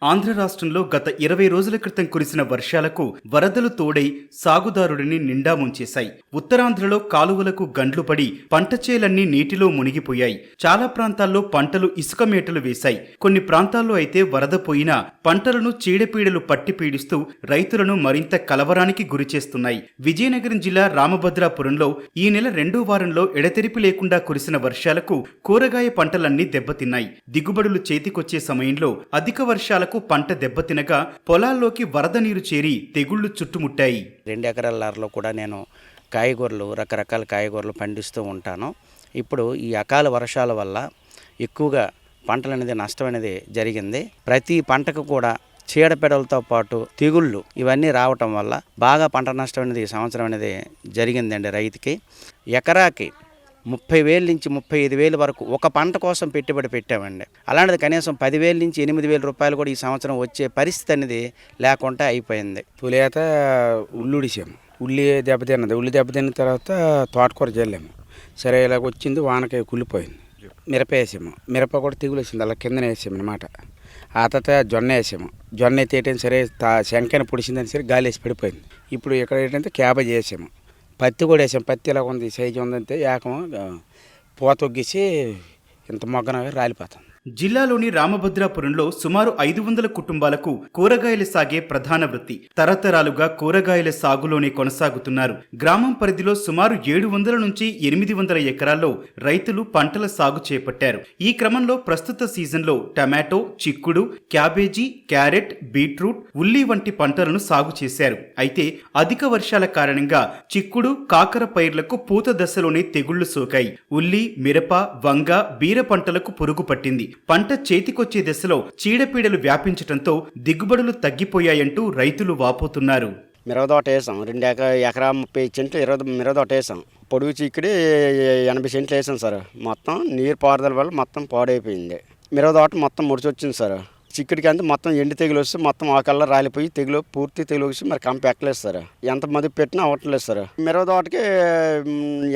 ఆంధ్ర రాష్ట్రంలో గత 20 రోజుల క్రితం కురిసిన వర్షాలకు వరదలు తోడై సాగుదారుడిని నిండా ముంచేశాయి. ఉత్తరాంధ్రలో కాలువలకు గండ్లు పడి పంట చేలన్నీ నీటిలో మునిగిపోయాయి. చాలా ప్రాంతాల్లో పంటలు ఇసుక మేటలు వేశాయి. కొన్ని ప్రాంతాల్లో అయితే వరద పోయినా పంటలను చీడపీడలు పట్టి పీడిస్తూ రైతులను మరింత కలవరానికి గురిచేస్తున్నాయి. విజయనగరం జిల్లా రామభద్రాపురంలో ఈ నెల 2వ వారంలో ఎడతెరిపి లేకుండా కురిసిన వర్షాలకు కూరగాయ పంటలన్నీ దెబ్బతిన్నాయి. దిగుబడులు చేతికొచ్చే సమయంలో అధిక వర్షాలకు పంట దెబ్బతినగా పొలాల్లోకి వరద నీరు చేరి తెగుళ్లు చుట్టుముట్టాయి. 2 ఎకరాలలో కూడా నేను కాయగూరలు రకరకాల కాయగూరలు పండిస్తూ ఉంటాను. ఇప్పుడు ఈ అకాల వర్షాల వల్ల ఎక్కువగా పంటలు అనేది నష్టం అనేది జరిగింది. ప్రతి పంటకు కూడా చీడపీడలతో పాటు తెగుళ్ళు ఇవన్నీ రావటం వల్ల బాగా పంట నష్టం అనేది ఈ సంవత్సరం అనేది జరిగిందండి. రైతుకి ఎకరాకి 30,000 నుంచి 35,000 వరకు ఒక పంట కోసం పెట్టుబడి పెట్టామండి. అలాంటిది కనీసం 10,000 నుంచి 8,000 రూపాయలు కూడా ఈ సంవత్సరం వచ్చే పరిస్థితి అనేది లేకుండా అయిపోయింది. తొలిత ఉల్లుడిసాము, ఉల్లి దెబ్బతిన్నది. ఉల్లి దెబ్బతిన్న తర్వాత తోటకూర చల్లాము. సరే ఇలాగ వచ్చింది, వానకాయ కుళ్ళిపోయింది. మిరప వేసాము, మిరప కూడా తెగులు వచ్చింది, అలా కిందనే వేసాము అనమాట. ఆ తర్వాత జొన్న వేసాము, జొన్న అయితే సరే శంకన పొడిచిందని సరే గాలి వేసి పడిపోయింది. ఇప్పుడు ఇక్కడ ఏంటంటే క్యాబేజ్ వేసాము, పత్తి కూడా వేసాం. పత్తి ఇలా ఉంది, సైజు ఉందంటే ఏకం పోతొగ్గేసి ఇంత మొగ్గనగా రాలిపోతాం. జిల్లాలోని రామభద్రాపురంలో సుమారు 500 కుటుంబాలకు కూరగాయలు సాగే ప్రధాన వృత్తి. తరతరాలుగా కూరగాయల సాగులోనే కొనసాగుతున్నారు. గ్రామం పరిధిలో సుమారు 700 నుంచి 800 ఎకరాల్లో రైతులు పంటల సాగు చేపట్టారు. ఈ క్రమంలో ప్రస్తుత సీజన్లో టమాటో, చిక్కుడు, క్యాబేజీ, క్యారెట్, బీట్రూట్, ఉల్లి వంటి పంటలను సాగు చేశారు. అయితే అధిక వర్షాల కారణంగా చిక్కుడు, కాకర పైర్లకు పూత దశలోనే తెగుళ్లు సోకాయి. ఉల్లి, మిరప, వంగ, బీర పంటలకు పురుగు పట్టింది. పంట చేతికొచ్చే దశలో చీడపీడలు వ్యాపించడంతో దిగుబడులు తగ్గిపోయాయంటూ రైతులు వాపోతున్నారు. మిరవదోట వేసాం, 2 ఎకరా 30 సెంట్లు మిరవదోట వేసాం. పొడుగు చిక్కుడి 80 సెంట్లు వేసాం సార్. మొత్తం నీరు పారుదల వల్ల మొత్తం పాడైపోయింది. మిరవదోట మొత్తం ముడిచొచ్చింది సార్. చిక్కుడికి అంతా మొత్తం ఎండి తెగులు వస్తే మొత్తం ఆకల్లా రాలిపోయి పూర్తి తెగులు వచ్చి మరి కంప ఎక్కలేదు సార్. ఎంత మదుపు పెట్టినా అవ్వట్లేదు సార్. మిరవదోటకి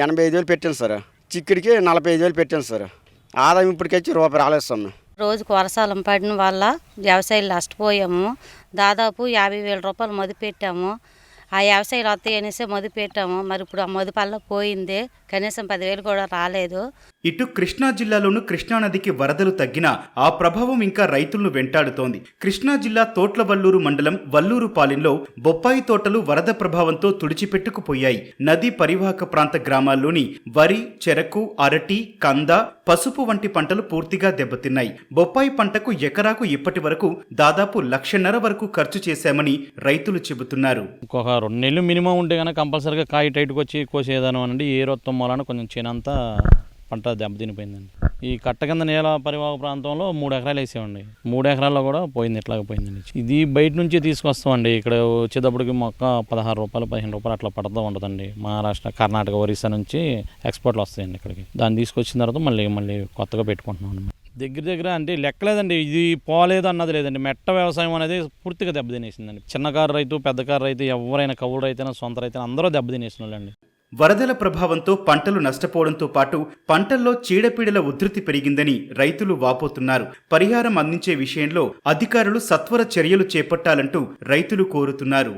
85,000 పెట్టాను సార్. చిక్కుడికి 45,000 పెట్టాను సార్. ఆదాయం ఇప్పటికొచ్చి రూపాయి రాలేదు సార్. రోజుకు వర్షాలు పడిన వల్ల వ్యవసాయాలు నష్టపోయాము. దాదాపు 50,000 రూపాయలు మదుపు పెట్టాము. ఆ వ్యవసాయాలు వస్తాయి అనేసి మదుపు పెట్టాము. మరి ఇప్పుడు ఆ మదుపల్లా పోయింది, కనీసం 10,000 కూడా రాలేదు. ఇటు కృష్ణా జిల్లాలోనూ కృష్ణానదికి వరదలు తగ్గినా ఆ ప్రభావం ఇంకా రైతులను వెంటాడుతోంది. కృష్ణా జిల్లా తోట్లవల్లూరు మండలం వల్లూరుపాలెంలో బొప్పాయి తోటలు వరద ప్రభావంతో తుడిచిపెట్టుకుపోయాయి. నదీ పరివాహక ప్రాంత గ్రామాల్లోని వరి, చెరకు, అరటి, కంద, పసుపు వంటి పంటలు పూర్తిగా దెబ్బతిన్నాయి. బొప్పాయి పంటకు ఎకరాకు ఇప్పటి వరకు దాదాపు 1,50,000 వరకు ఖర్చు చేశామని రైతులు చెబుతున్నారు. ఇంకొక 2 నెలలు మినిమం ఉంటే కనుక కంపల్సరీగా కాయ టైట్కి వచ్చి కోసేదాను అనండి. ఏ రొత్తం మూలాన కొంచెం చేనంతా పంట దెబ్బతినిపోయిందండి. ఈ కట్ట కింద నేల పరివాహక ప్రాంతంలో 3 ఎకరాలు వేసామండి. 3 ఎకరాల్లో కూడా పోయింది, ఇట్లాగా పోయిందండి. ఇది బయట నుంచి తీసుకొస్తామండి. ఇక్కడ వచ్చేటప్పటికి మొక్క 16 రూపాయలు 15 రూపాయలు అట్లా పడుతూ ఉంటుందండి. మహారాష్ట్ర, కర్ణాటక, ఒరిస్సా నుంచి ఎక్స్పోర్ట్లు వస్తాయండి ఇక్కడికి. దాన్ని తీసుకొచ్చిన తర్వాత మళ్ళీ కొత్తగా పెట్టుకుంటున్నాం. దగ్గర అంటే లెక్కలేదండి. ఇది పోలేదు అన్నది లేదండి. మెట్ట వ్యవసాయం అనేది పూర్తిగా దెబ్బతినేసిందండి. చిన్నకారు రైతు, పెద్దకారు రైతు, ఎవరైనా కౌలు రైతైనా సొంత రైతైనా అందరూ దెబ్బతినేసిన వాళ్ళండి. వరదల ప్రభావంతో పంటలు నష్టపోవడంతో పాటు పంటల్లో చీడపీడల ఉధృతి పెరిగిందని రైతులు వాపోతున్నారు. పరిహారం అందించే విషయంలో అధికారులు సత్వర చర్యలు చేపట్టాలంటూ రైతులు కోరుతున్నారు.